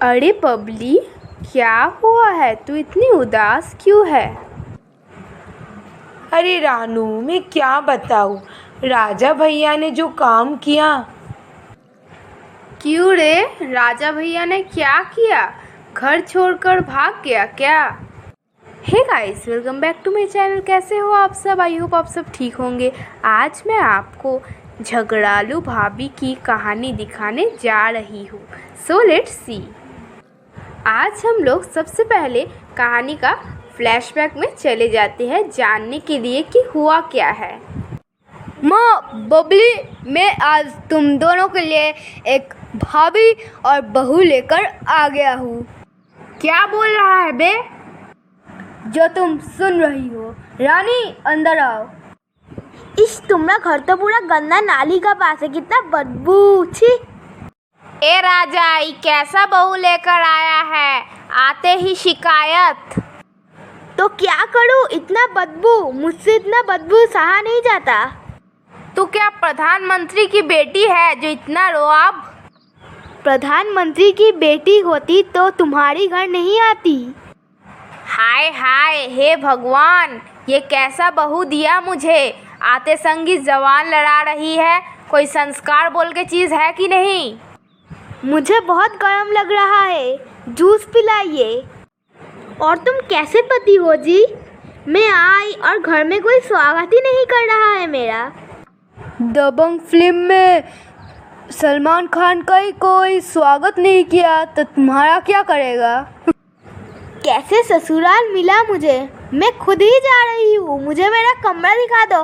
अरे बबली, क्या हुआ है? तू इतनी उदास क्यों है? अरे रानू, मैं क्या बताऊँ, राजा भैया ने जो काम किया। क्यों रे, राजा भैया ने क्या किया? घर छोड़कर भाग गया क्या? Hey guys, welcome back to my channel. कैसे हो आप सब? आई होप आप सब ठीक होंगे। आज मैं आपको झगड़ालू भाभी की कहानी दिखाने जा रही हूँ। So let's see. आज हम लोग सबसे पहले कहानी का फ्लैशबैक में चले जाते हैं जानने के लिए कि हुआ क्या है। माँ बबली, मैं आज तुम दोनों के लिए एक भाभी और बहू लेकर आ गया हूँ। क्या बोल रहा है बे? जो तुम सुन रही हो। रानी, अंदर आओ। इस तुम्हारा घर तो पूरा गंदा नाली का पास है, कितना बदबू। छी। ए राजा, ये कैसा बहू लेकर आया है? आते ही शिकायत। तो क्या करूँ, इतना बदबू, मुझसे इतना बदबू सहा नहीं जाता। तू क्या प्रधानमंत्री की बेटी है जो इतना रोआब? प्रधानमंत्री की बेटी होती तो तुम्हारी घर नहीं आती। हाय हाय, हे भगवान, ये कैसा बहू दिया मुझे? आते संगी जवान लड़ा रही है। कोई संस्कार बोल के चीज़ है कि नहीं? मुझे बहुत गर्म लग रहा है, जूस पिलाइए। और तुम कैसे पति हो जी? मैं आई और घर में कोई स्वागत ही नहीं कर रहा है मेरा। दबंग फिल्म में सलमान खान का ही कोई स्वागत नहीं किया तो तुम्हारा क्या करेगा? कैसे ससुराल मिला मुझे? मैं खुद ही जा रही हूँ, मुझे मेरा कमरा दिखा दो।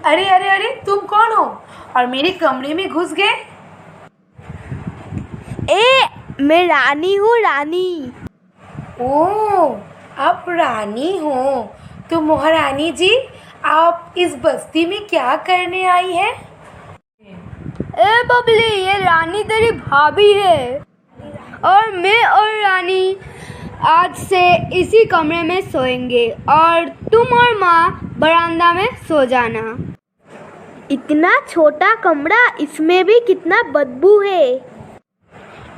अरे अरे अरे, तुम कौन हो और मेरे कमरे में घुस गए? मैं रानी हूँ, रानी। ओह, आप रानी हो तो महारानी जी, आप इस बस्ती में क्या करने आई हैं? ए बबली, ये रानी तेरी भाभी है और मैं और रानी आज से इसी कमरे में सोएंगे और तुम और माँ बरामदा में सो जाना। इतना छोटा कमरा, इसमें भी कितना बदबू है।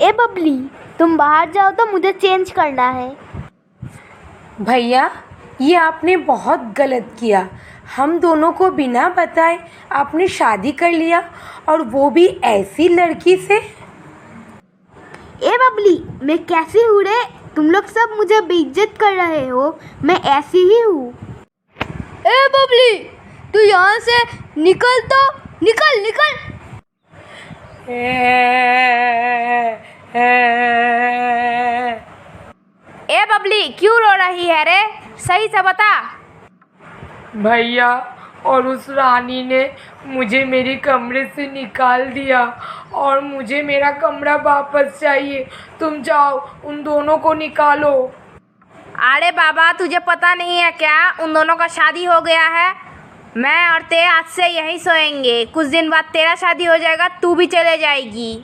ए बबली, तुम बाहर जाओ तो मुझे चेंज करना है। भैया, ये आपने बहुत गलत किया। हम दोनों को बिना बताए आपने शादी कर लिया, और वो भी ऐसी लड़की से। ए बबली, मैं कैसी हूँ रे? तुम लोग सब मुझे बेइज्जत कर रहे हो, मैं ऐसी ही हूँ। ए बबली, तू यहाँ से निकल तो निकल निकल। ए बबली, क्यों रो रही है रे? सही से बता। भैया और उस रानी ने मुझे मेरे कमरे से निकाल दिया और मुझे मेरा कमरा वापस चाहिए। तुम जाओ, उन दोनों को निकालो। अरे बाबा, तुझे पता नहीं है क्या? उन दोनों का शादी हो गया है। मैं और ते आज से यहीं सोएंगे। कुछ दिन बाद तेरा शादी हो जाएगा, तू भी चले जाएगी।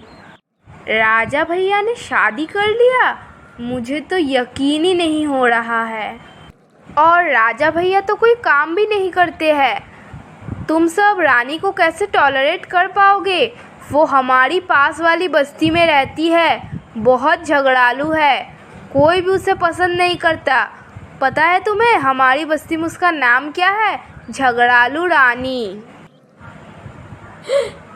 राजा भैया ने शादी कर लिया? मुझे तो यकीन ही नहीं हो रहा है। और राजा भैया तो कोई काम भी नहीं करते हैं। तुम सब रानी को कैसे टॉलरेट कर पाओगे? वो हमारी पास वाली बस्ती में रहती है, बहुत झगड़ालू है, कोई भी उसे पसंद नहीं करता। पता है तुम्हें हमारी बस्ती में उसका नाम क्या है? झगड़ालू रानी।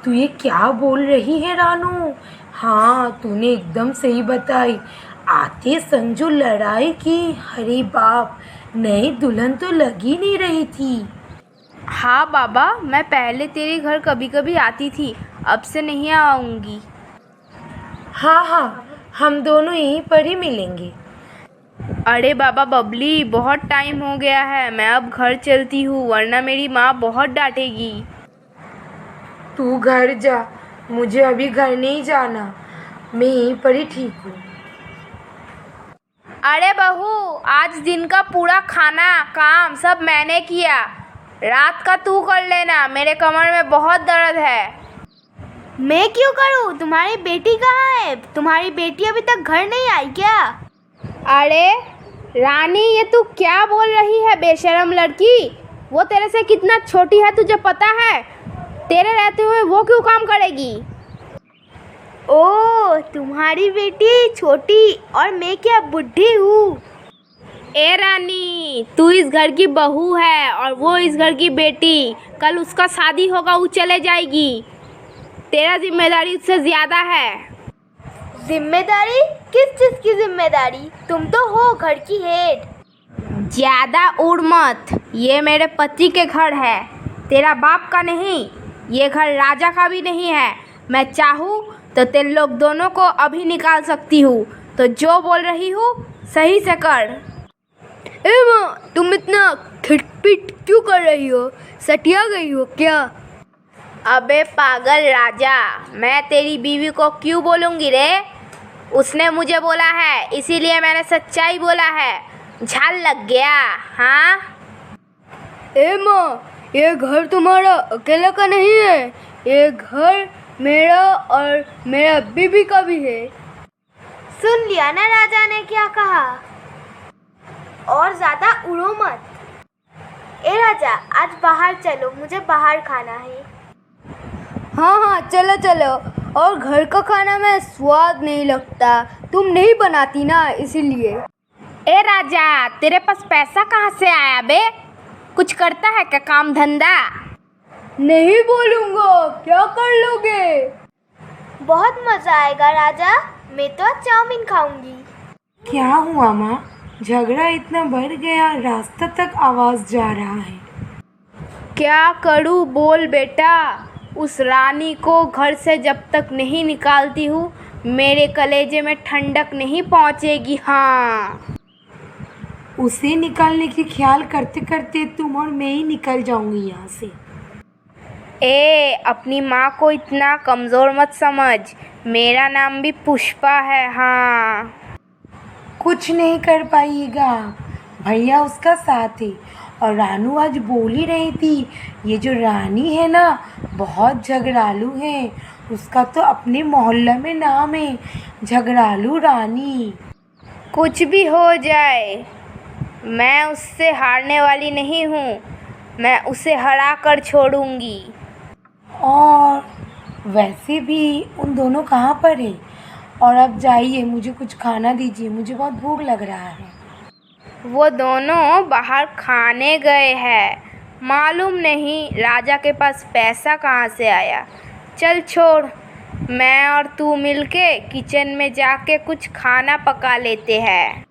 तू ये क्या बोल रही है रानू? हाँ, तूने एकदम सही बताई। आते संजू लड़ाई की, हरे बाप, नई दुल्हन तो लगी नहीं रही थी। हाँ बाबा, मैं पहले तेरे घर कभी कभी आती थी, अब से नहीं आऊँगी। हाँ हाँ, हम दोनों यहीं पर ही मिलेंगे। अरे बाबा बबली, बहुत टाइम हो गया है, मैं अब घर चलती हूँ, वरना मेरी माँ बहुत डांटेगी। तू घर जा, मुझे अभी घर नहीं जाना, मैं यहीं पर ही ठीक हूँ। अरे बहू, आज दिन का पूरा खाना काम सब मैंने किया, रात का तू कर लेना, मेरे कमर में बहुत दर्द है। मैं क्यों करूँ? तुम्हारी बेटी कहाँ है? तुम्हारी बेटी अभी तक घर नहीं आई क्या? अरे रानी, ये तू क्या बोल रही है बेशरम लड़की? वो तेरे से कितना छोटी है तुझे पता है? तेरे रहते हुए वो क्यों काम करेगी? ओ, तुम्हारी बेटी छोटी और मैं क्या बुढ़ी हूँ? ए रानी, तू इस घर की बहू है और वो इस घर की बेटी। कल उसका शादी होगा, वो चले जाएगी। तेरा जिम्मेदारी उससे ज़्यादा है। जिम्मेदारी? किस चीज़ की जिम्मेदारी? तुम तो हो घर की हेड। ज़्यादा उड़ मत। ये मेरे पति के घर है, तेरा बाप का नहीं। ये घर राजा का भी नहीं है। मैं चाहूँ तो तेरे लोग दोनों को अभी निकाल सकती हूँ। तो जो बोल रही हूँ सही से कर। ए माँ, तुम इतना खिटपिट क्यों कर रही हो? सटिया गई हो क्या? अबे पागल राजा, मैं तेरी बीवी को क्यों बोलूँगी रे? उसने मुझे बोला है, इसीलिए मैंने सच्चाई बोला है। झाल लग गया? हाँ। ए माँ, ये घर तुम्हारा अकेला का नहीं है। ये घर मेरा और मेरा बीबी का भी है। सुन लिया ना राजा ने क्या कहा? और ज़्यादा उड़ो मत। ए राजा, आज बाहर चलो, मुझे बाहर खाना है। हाँ हाँ, चलो चलो। और घर का खाना में स्वाद नहीं लगता, तुम नहीं बनाती ना, इसीलिए। ए राजा, तेरे पास पैसा कहाँ से आया बे? कुछ करता है क्या काम धंधा? नहीं बोलूँगा, क्या कर लोगे? बहुत मज़ा आएगा राजा, मैं तो आज चाउमीन खाऊंगी। क्या हुआ माँ? झगड़ा इतना बढ़ गया, रास्ता तक आवाज़ जा रहा है। क्या करूँ बोल बेटा। उस रानी को घर से जब तक नहीं निकालती हूँ, मेरे कलेजे में ठंडक नहीं पहुँचेगी। हाँ, उसे निकालने की ख्याल करते करते तुम और मैं ही निकल जाऊंगी यहाँ से। ए, अपनी माँ को इतना कमज़ोर मत समझ। मेरा नाम भी पुष्पा है। हाँ, कुछ नहीं कर पाइएगा, भैया उसका साथ है। और रानू आज बोल ही रही थी, ये जो रानी है ना, बहुत झगड़ालू है। उसका तो अपने मोहल्ला में नाम है, झगड़ालू रानी। कुछ भी हो जाए, मैं उससे हारने वाली नहीं हूँ। मैं उसे हरा कर छोड़ूंगी। और वैसे भी उन दोनों कहाँ पर हैं? और अब जाइए, मुझे कुछ खाना दीजिए, मुझे बहुत भूख लग रहा है। वो दोनों बाहर खाने गए हैं। मालूम नहीं राजा के पास पैसा कहाँ से आया। चल छोड़, मैं और तू मिलके किचन में जाके कुछ खाना पका लेते हैं।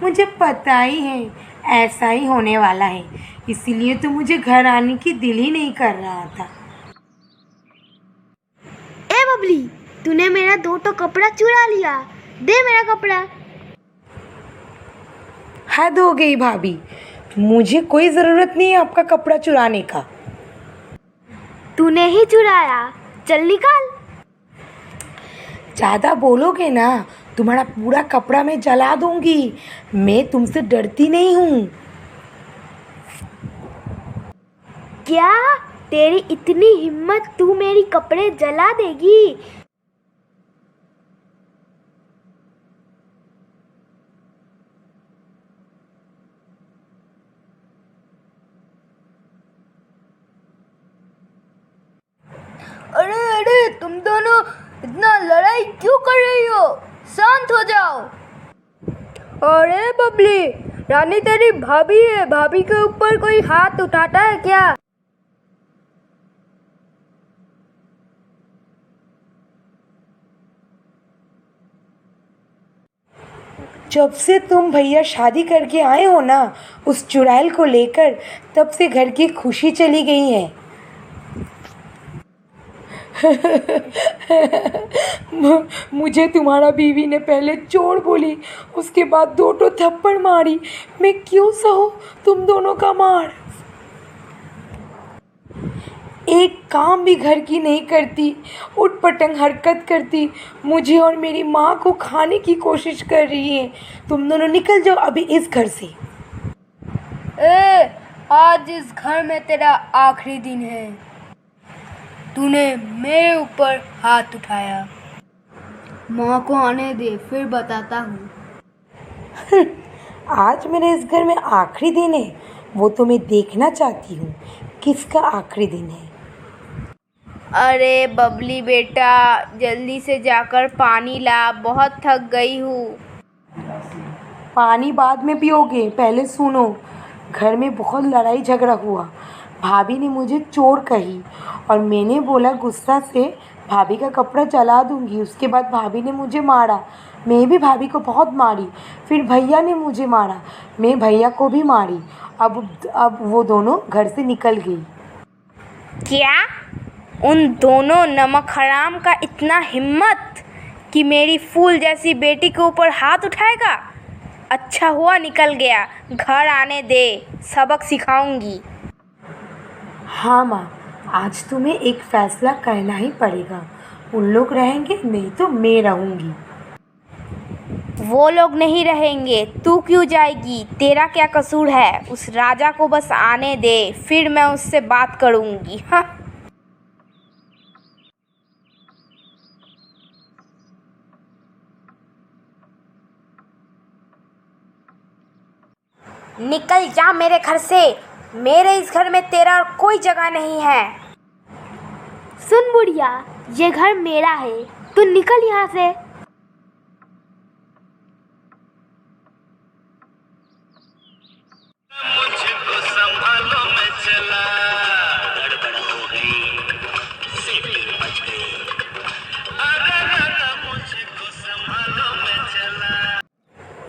मुझे पता ही है ऐसा ही होने वाला है, इसीलिए तो मुझे घर आने की दिल ही नहीं कर रहा था। ए बबली, तूने मेरा 2 तो कपड़ा चुरा लिया, दे मेरा कपड़ा। हद हो गई भाभी, मुझे कोई ज़रूरत नहीं है आपका कपड़ा चुराने का। तूने ही चुराया, चल निकाल। ज़्यादा बोलोगे ना, तुम्हारा पूरा कपड़ा मैं जला दूंगी। मैं तुमसे डरती नहीं हूँ। क्या तेरी इतनी हिम्मत, तू मेरी कपड़े जला देगी? अरे अरे, तुम दोनों इतना लड़ाई क्यों कर रही हो? शांत हो जाओ। अरे बबली, रानी तेरी भाभी है, भाभी के ऊपर कोई हाथ उठाता है क्या? जब से तुम भैया शादी करके आए हो ना, उस चुड़ैल को लेकर, तब से घर की खुशी चली गई है। मुझे तुम्हारा बीवी ने पहले चोर बोली, उसके बाद 2 तो थप्पड़ मारी। मैं क्यों सहूं तुम दोनों का मार? एक काम भी घर की नहीं करती, उटपटंग हरकत करती, मुझे और मेरी माँ को खाने की कोशिश कर रही है। तुम दोनों निकल जाओ अभी इस घर से। आज इस घर में तेरा आखिरी दिन है। तूने मेरे ऊपर हाथ उठाया। माँ को आने दे, फिर बताता हूँ। आज मेरे इस घर में आखिरी दिन है, वो तो मैं देखना चाहती हूँ किसका आखिरी दिन है। अरे बबली बेटा, जल्दी से जाकर पानी ला, बहुत थक गई हूँ। पानी बाद में पियोगे, पहले सुनो। घर में बहुत लड़ाई झगड़ा हुआ। भाभी ने मुझे चोर कही और मैंने बोला गुस्सा से भाभी का कपड़ा जला दूंगी। उसके बाद भाभी ने मुझे मारा, मैं भी भाभी को बहुत मारी। फिर भैया ने मुझे मारा, मैं भैया को भी मारी। अब वो दोनों घर से निकल गई। क्या उन दोनों नमक हराम का इतना हिम्मत कि मेरी फूल जैसी बेटी के ऊपर हाथ उठाएगा? अच्छा हुआ निकल गया, घर आने दे, सबक सिखाऊंगी। हाँ माँ, आज तुम्हें एक फैसला करना ही पड़ेगा। उन लोग रहेंगे, नहीं तो मैं रहूँगी। वो लोग नहीं रहेंगे, तू क्यों जाएगी? तेरा क्या कसूर है? उस राजा को बस आने दे, फिर मैं उससे बात करूँगी। हाँ। निकल जा मेरे घर से, मेरे इस घर में तेरा कोई जगह नहीं है। सुन बुढ़िया, ये घर मेरा है, तू निकल यहाँ से। मुझको संभालो, मैं चला, गड़बड़ हो गई, सीटी बज गई। अरे मुझको संभालो, मैं चला।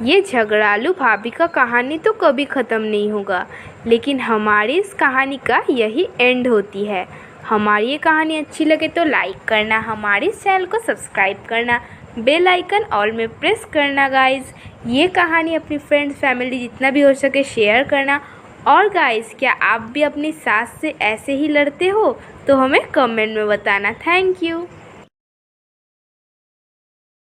ये झगड़ालू भाभी का कहानी तो कभी ख़त्म नहीं होगा, लेकिन हमारी इस कहानी का यही एंड होती है। हमारी ये कहानी अच्छी लगे तो लाइक करना, हमारे चैनल को सब्सक्राइब करना, बेल आइकन ऑल में प्रेस करना गाइस। ये कहानी अपनी फ्रेंड्स फैमिली जितना भी हो सके शेयर करना। और गाइस, क्या आप भी अपनी सास से ऐसे ही लड़ते हो? तो हमें कमेंट में बताना। Thank you.